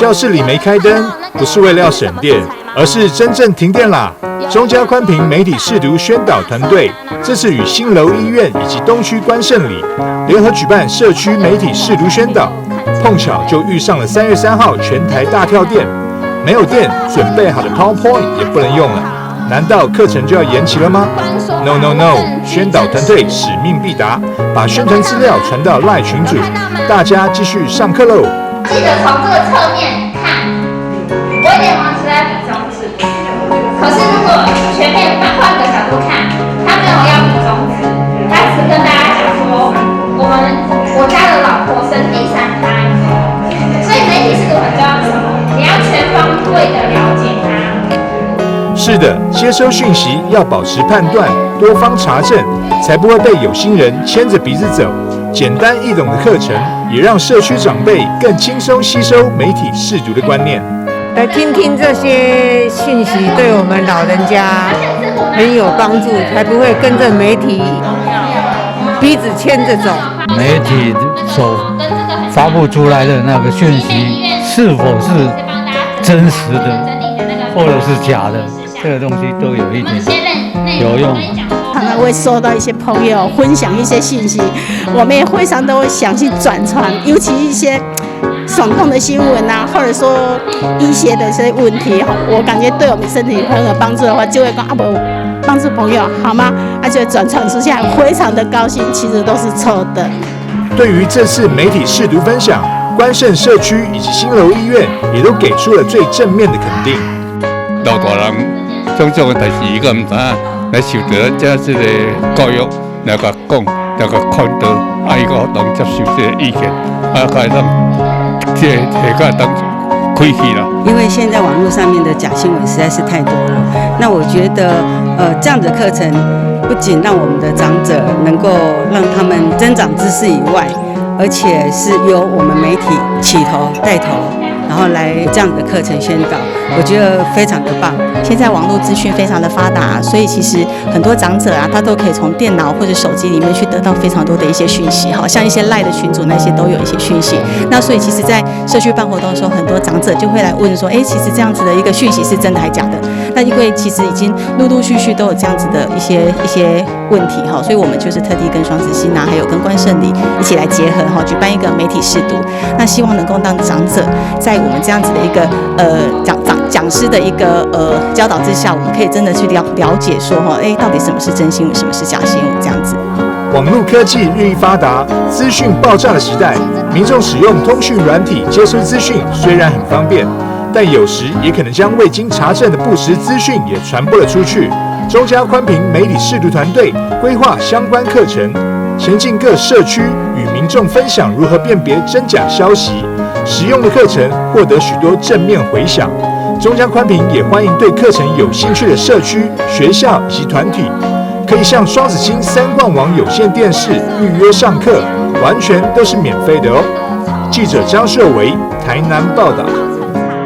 教室里没开灯，不是为了要省电，而是真正停电啦。中嘉宽屏媒体识读宣导团队这次与新楼医院以及东区关圣里联合举办社区媒体识读宣导，碰巧就遇上了3月3号全台大跳电，没有电，准备好的 PowerPoint 也不能用了。难道课程就要延期了吗 ？No No No！ 宣导团队使命必达，把宣传资料传到 LINE 群组，大家继续上课喽。记得从这个侧面看，我有点忘记在比中指，可是如果全面换个角度看，他没有要比中指，他只跟大家讲说，我家的老婆生第3胎，所以媒体识读很重要是什么？你要全方位的了解他。是的，接收讯息要保持判断，多方查证，才不会被有心人牵着鼻子走。简单易懂的课程，也让社区长辈更轻松吸收媒体识读的观念。来听听这些讯息，对我们老人家很有帮助，才不会跟着媒体鼻子牵着走。媒体所发布出来的那个讯息，是否是真实的，或者是假的？这个东西都有一点有用。常常会收到一些朋友分享一些信息，我们也非常都想去转传，尤其一些耸动的新闻啊，或者说医学的一些问题，我感觉对我们身体很有帮助的话，就会帮帮助朋友好吗？就转传出去，非常的高兴，其实都是错的。对于这次媒体识读分享，关圣社区以及新楼医院也都给出了最正面的肯定。老大人种种的代志，伊个唔知影，来受到这个教育，来甲讲，来甲看到，伊个能接受这个意见，可以让这个当开启啦。因为现在网络上面的假新闻实在是太多了，那我觉得这样的课程不仅让我们的长者能够让他们增长知识以外，而且是由我们媒体起头带头，然后来这样的课程宣导，我觉得非常的棒。现在网络资讯非常的发达，所以其实很多长者啊，他都可以从电脑或者手机里面去得到非常多的一些讯息，好像一些LINE的群组那些都有一些讯息。那所以其实，在社区办活动的时候，很多长者就会来问说，其实这样子的一个讯息是真的还假的？那因为其实已经陆陆续续都有这样子的一些问题哈，所以我们就是特地跟双子星啊，还有跟关圣礼一起来结合哈，举办一个媒体识读，那希望能够让长者在我们这样子的一个讲师的一个教导之下，我们可以真的去了解说哈，到底什么是真新闻，什么是假新闻这样子。网络科技日益发达，资讯爆炸的时代，民众使用通讯软体接收资讯虽然很方便，但有时也可能将未经查证的不实资讯也传播了出去。中嘉宽屏媒体识读团队规划相关课程，前进各社区与民众分享如何辨别真假消息。实用的课程获得许多正面回响。中嘉宽屏也欢迎对课程有兴趣的社区、学校以及团体，可以向双子星3冠网有线电视预约上课，完全都是免费的哦。记者张秀维台南报道。